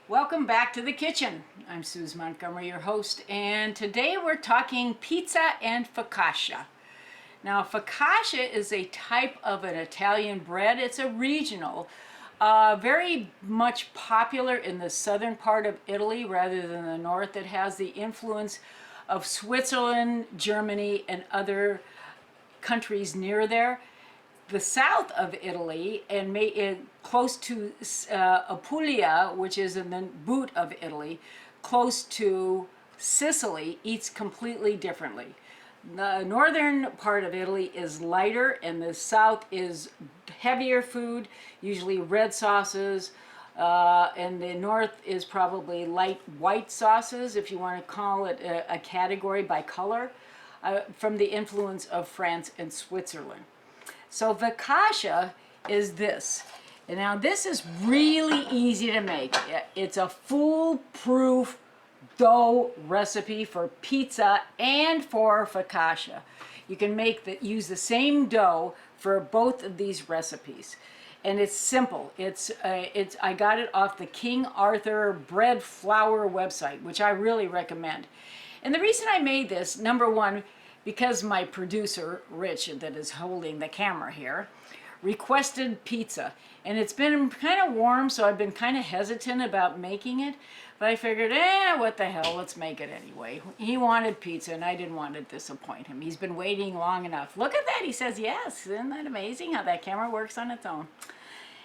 Welcome back to the kitchen. I'm Suze Montgomery, your host, and today we're talking pizza and focaccia. Now, focaccia is a type of an Italian bread. It's a regional, very much popular in the southern part of Italy rather than the north. It has the influence of Switzerland, Germany, and other countries near there. The south of Italy and close to Apulia, which is in the boot of Italy, close to Sicily, eats completely differently. The northern part of Italy is lighter, and the south is heavier food, usually red sauces, and the north is probably light white sauces, if you want to call it a category by color, from the influence of France and Switzerland. So focaccia is this. And now this is really easy to make. It's a foolproof dough recipe for pizza and for focaccia. You can use the same dough for both of these recipes. And it's simple. I got it off the King Arthur bread flour website, which I really recommend. And the reason I made this, number one, because my producer, Rich, that is holding the camera here, requested pizza. And it's been kind of warm, so I've been kind of hesitant about making it. But I figured, what the hell, let's make it anyway. He wanted pizza, and I didn't want to disappoint him. He's been waiting long enough. Look at that, he says yes. Isn't that amazing how that camera works on its own?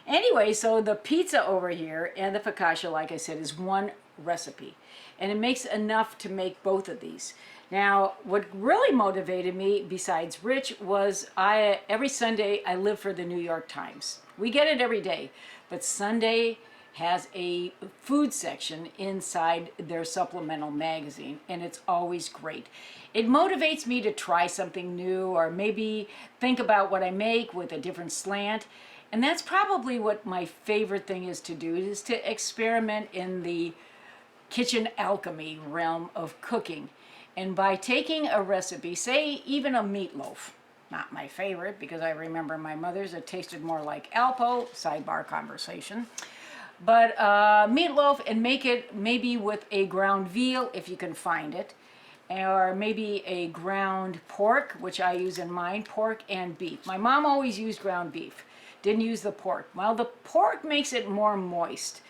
Anyway, so the pizza over here and the focaccia, like I said, is one recipe. And it makes enough to make both of these. Now, what really motivated me, besides Rich, was every Sunday I live for the New York Times. We get it every day, but Sunday has a food section inside their supplemental magazine, and it's always great. It motivates me to try something new, or maybe think about what I make with a different slant. And that's probably what my favorite thing is to do, is to experiment in the kitchen alchemy realm of cooking. And by taking a recipe, say even a meatloaf, not my favorite because I remember my mother's, it tasted more like Alpo, sidebar conversation, but meatloaf, and make it maybe with a ground veal if you can find it, or maybe a ground pork, which I use in mine, pork and beef. My mom always used ground beef, didn't use the pork. Well, the pork makes it more moist.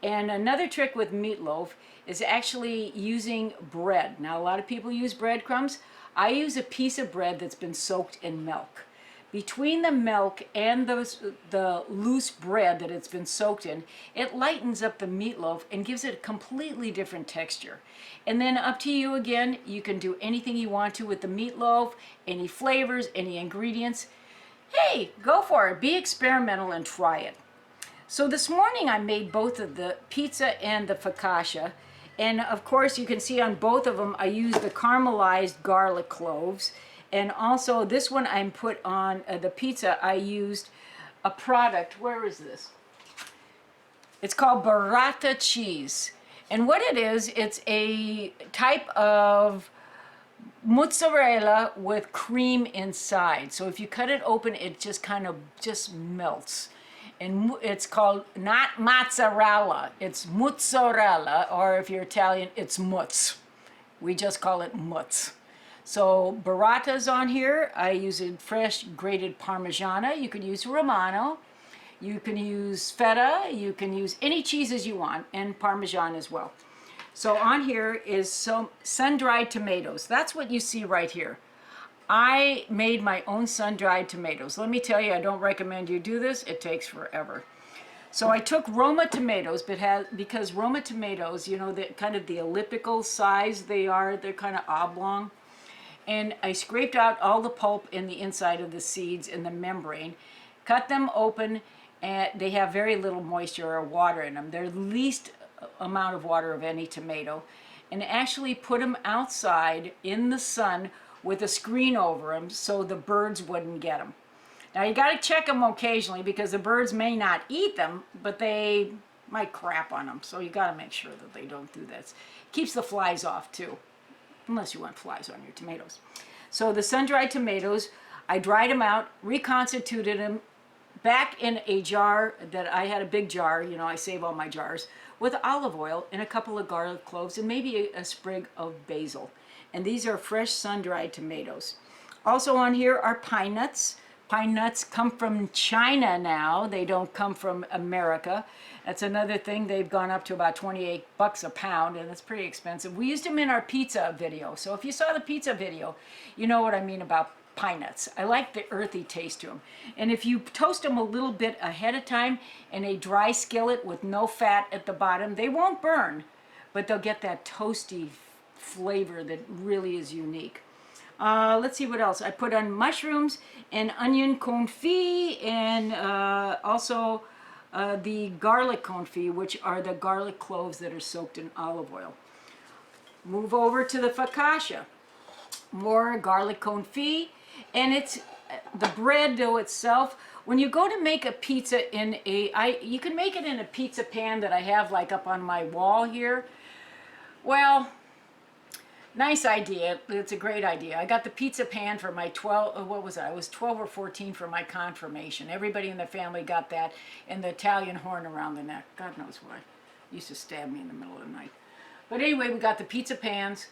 And another trick with meatloaf is actually using bread. Now, a lot of people use breadcrumbs. I use a piece of bread that's been soaked in milk. Between the milk and the loose bread that it's been soaked in, it lightens up the meatloaf and gives it a completely different texture. And then up to you again, you can do anything you want to with the meatloaf, any flavors, any ingredients. Hey, go for it. Be experimental and try it. So this morning I made both of the pizza and the focaccia. And of course you can see on both of them I used the caramelized garlic cloves. And also this one I put on the pizza, I used a product. Where is this? It's called burrata cheese. And what it is, it's a type of mozzarella with cream inside. So if you cut it open, it just kind of melts. And it's called not mozzarella, it's mozzarella, or if you're Italian, it's mozz. We just call it mozz. So burrata's on here. I use a fresh grated Parmigiana. You can use Romano. You can use feta. You can use any cheeses you want, and Parmesan as well. So on here is some sun-dried tomatoes. That's what you see right here. I made my own sun-dried tomatoes. Let me tell you, I don't recommend you do this. It takes forever. So I took Roma tomatoes, because Roma tomatoes, you know, kind of the elliptical size they're kind of oblong. And I scraped out all the pulp in the inside of the seeds in the membrane, cut them open, and they have very little moisture or water in them. They're the least amount of water of any tomato. And actually put them outside in the sun with a screen over them so the birds wouldn't get them. Now you got to check them occasionally because the birds may not eat them, but they might crap on them. So you got to make sure that they don't do that. Keeps the flies off too, unless you want flies on your tomatoes. So the sun-dried tomatoes, I dried them out, reconstituted them, back in a jar that I had, a big jar, you know, I save all my jars, with olive oil and a couple of garlic cloves and maybe a sprig of basil. And these are fresh sun-dried tomatoes. Also on here are pine nuts. Pine nuts come from China now. They don't come from America. That's another thing. They've gone up to about 28 bucks a pound, and it's pretty expensive. We used them in our pizza video. So if you saw the pizza video, you know what I mean about pine nuts. I like the earthy taste to them. And if you toast them a little bit ahead of time in a dry skillet with no fat at the bottom, they won't burn, but they'll get that toasty flavor that really is unique. Let's see what else. I put on mushrooms and onion confit, and also the garlic confit, which are the garlic cloves that are soaked in olive oil. Move over to the focaccia. More garlic confit, and it's the bread dough itself. When you go to make a pizza in you can make it in a pizza pan that I have like up on my wall here. Well, nice idea. It's a great idea. I got the pizza pan for my 12, what was I? I was 12 or 14 for my confirmation. Everybody in the family got that, and the Italian horn around the neck. God knows why. Used to stab me in the middle of the night. But anyway, we got the pizza pans.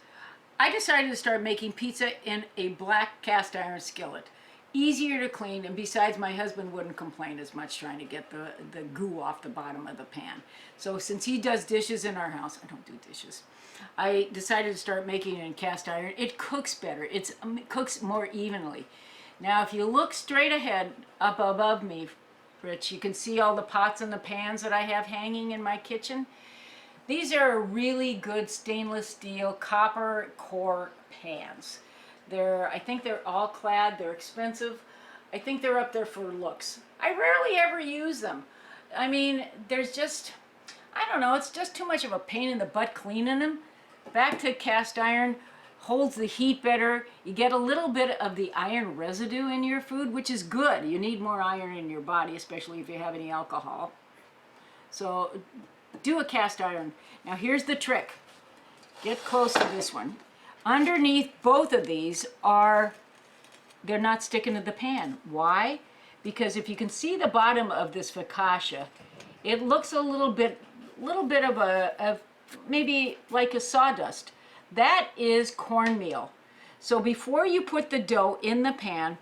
I decided to start making pizza in a black cast iron skillet. Easier to clean, and besides, my husband wouldn't complain as much trying to get the goo off the bottom of the pan. So since he does dishes in our house, I don't do dishes, I decided to start making it in cast iron. It cooks better. It cooks more evenly. Now, if you look straight ahead, up above me, Rich, you can see all the pots and the pans that I have hanging in my kitchen. These are really good stainless steel copper core pans. I think they're all clad. They're expensive. I think they're up there for looks. I rarely ever use them. I mean, there's just, I don't know, it's just too much of a pain in the butt cleaning them. Back to cast iron, holds the heat better. You get a little bit of the iron residue in your food, which is good. You need more iron in your body, especially if you have any alcohol. So do a cast iron. Now here's the trick. Get close to this one. Underneath both of these they're not sticking to the pan. Why? Because if you can see the bottom of this focaccia, it looks a little bit of maybe like a sawdust. That is cornmeal. So before you put the dough in the pan,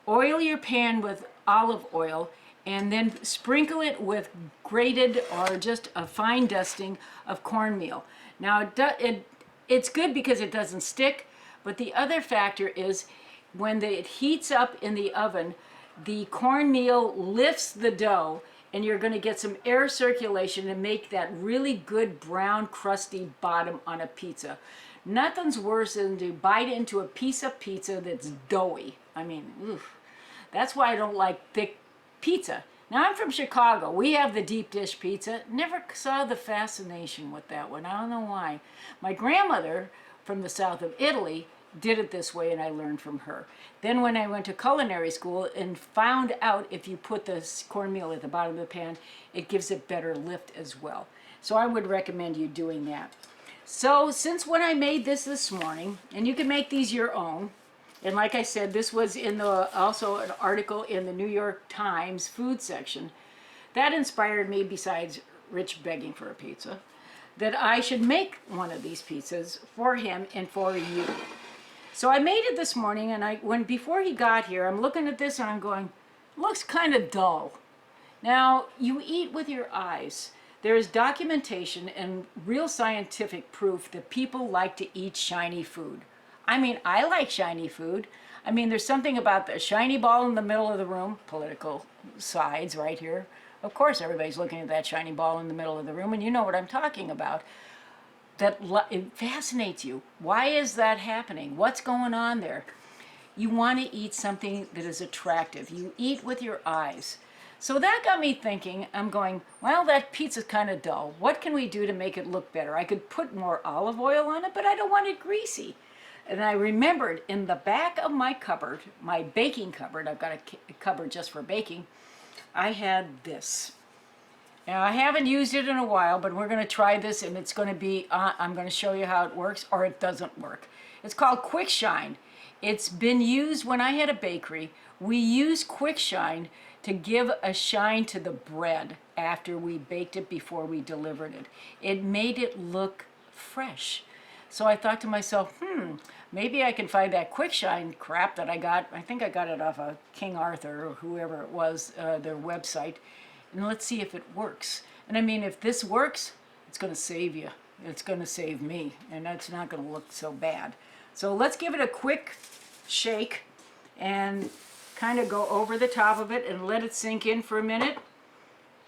oil your pan with olive oil, and then sprinkle it with grated or just a fine dusting of cornmeal. Now it's good because it doesn't stick, but the other factor is when it heats up in the oven, the cornmeal lifts the dough, and you're going to get some air circulation and make that really good brown crusty bottom on a pizza. Nothing's worse than to bite into a piece of pizza that's doughy. I mean, oof. That's why I don't like thick pizza. Now, I'm from Chicago. We have the deep dish pizza. Never saw the fascination with that one. I don't know why. My grandmother from the south of Italy did it this way, and I learned from her. Then when I went to culinary school and found out if you put the cornmeal at the bottom of the pan, it gives it better lift as well. So I would recommend you doing that. So since when I made this morning, and you can make these your own, and like I said, this was in also an article in the New York Times food section, that inspired me, besides Rich begging for a pizza, that I should make one of these pizzas for him and for you. So I made it this morning, and before he got here, I'm looking at this and I'm going, looks kind of dull. Now, you eat with your eyes. There is documentation and real scientific proof that people like to eat shiny food. I mean, I like shiny food. I mean, there's something about the shiny ball in the middle of the room, political sides right here. Of course, everybody's looking at that shiny ball in the middle of the room, and you know what I'm talking about. It fascinates you. Why is that happening? What's going on there? You want to eat something that is attractive. You eat with your eyes. So that got me thinking. I'm going, well, that pizza's kind of dull. What can we do to make it look better? I could put more olive oil on it, but I don't want it greasy. And I remembered in the back of my cupboard, my baking cupboard, I've got a cupboard just for baking, I had this. Now, I haven't used it in a while, but we're going to try this, and it's going to be, I'm going to show you how it works, or it doesn't work. It's called Quick Shine. It's been used when I had a bakery. We use Quick Shine to give a shine to the bread after we baked it before we delivered it. It made it look fresh. So I thought to myself, maybe I can find that quick shine crap that I got. I think I got it off of King Arthur or whoever it was, their website. And let's see if it works. And I mean, if this works, it's going to save you. It's going to save me. And it's not going to look so bad. So let's give it a quick shake and kind of go over the top of it and let it sink in for a minute.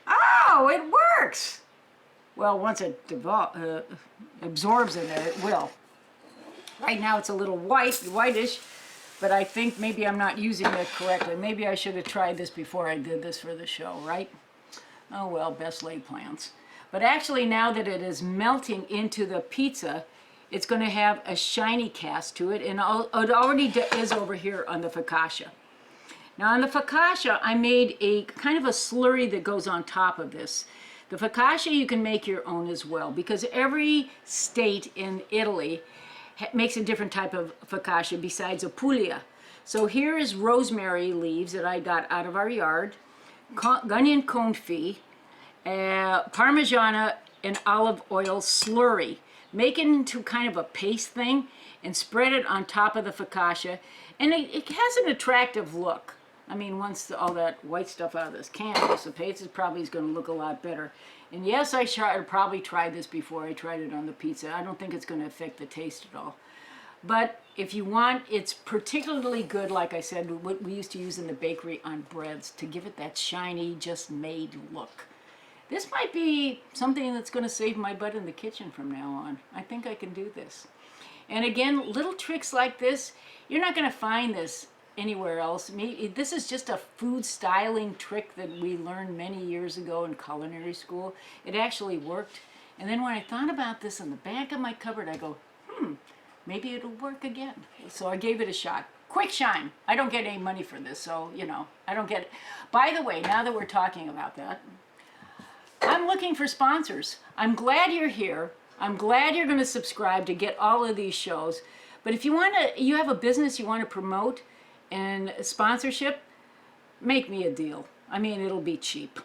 Oh, it works! Well, once it absorbs in there, it will. Right now it's a little whitish, but I think maybe I'm not using it correctly. Maybe I should have tried this before I did this for the show, right? Oh well, best laid plans. But actually now that it is melting into the pizza, it's going to have a shiny cast to it, and it already is over here on the focaccia. Now on the focaccia, I made a kind of a slurry that goes on top of this. The focaccia you can make your own as well, because every state in Italy makes a different type of focaccia besides a puglia. So here is rosemary leaves that I got out of our yard, onion confit, parmigiana and olive oil slurry. Make it into kind of a paste thing and spread it on top of the focaccia, and it has an attractive look. I mean, once all that white stuff out of this can dissipates, it probably is going to look a lot better. And yes, I probably tried this before I tried it on the pizza. I don't think it's going to affect the taste at all. But if you want, it's particularly good, like I said, what we used to use in the bakery on breads to give it that shiny, just made look. This might be something that's going to save my butt in the kitchen from now on. I think I can do this. And again, little tricks like this, you're not going to find this anywhere else. This is just a food styling trick that we learned many years ago in culinary school. It actually worked. And then when I thought about this in the back of my cupboard, I go, maybe it'll work again. So I gave it a shot. Quick shine. I don't get any money for this, so, you know, I don't get it. By the way, now that we're talking about that, I'm looking for sponsors. I'm glad you're here. I'm glad you're going to subscribe to get all of these shows. But if you have a business you want to promote and sponsorship, make me a deal. I mean, it'll be cheap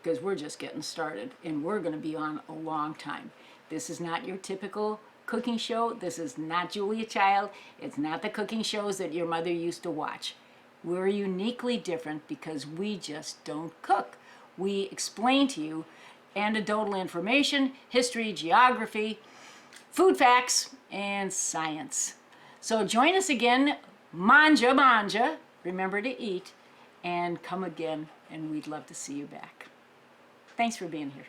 because we're just getting started and we're going to be on a long time. This is not your typical cooking show. This is not Julia Child. It's not the cooking shows that your mother used to watch. We're uniquely different because we just don't cook. We explain to you anecdotal information, history, geography, food facts, and science. So join us again. Manja, remember to eat, and come again, and we'd love to see you back. Thanks for being here.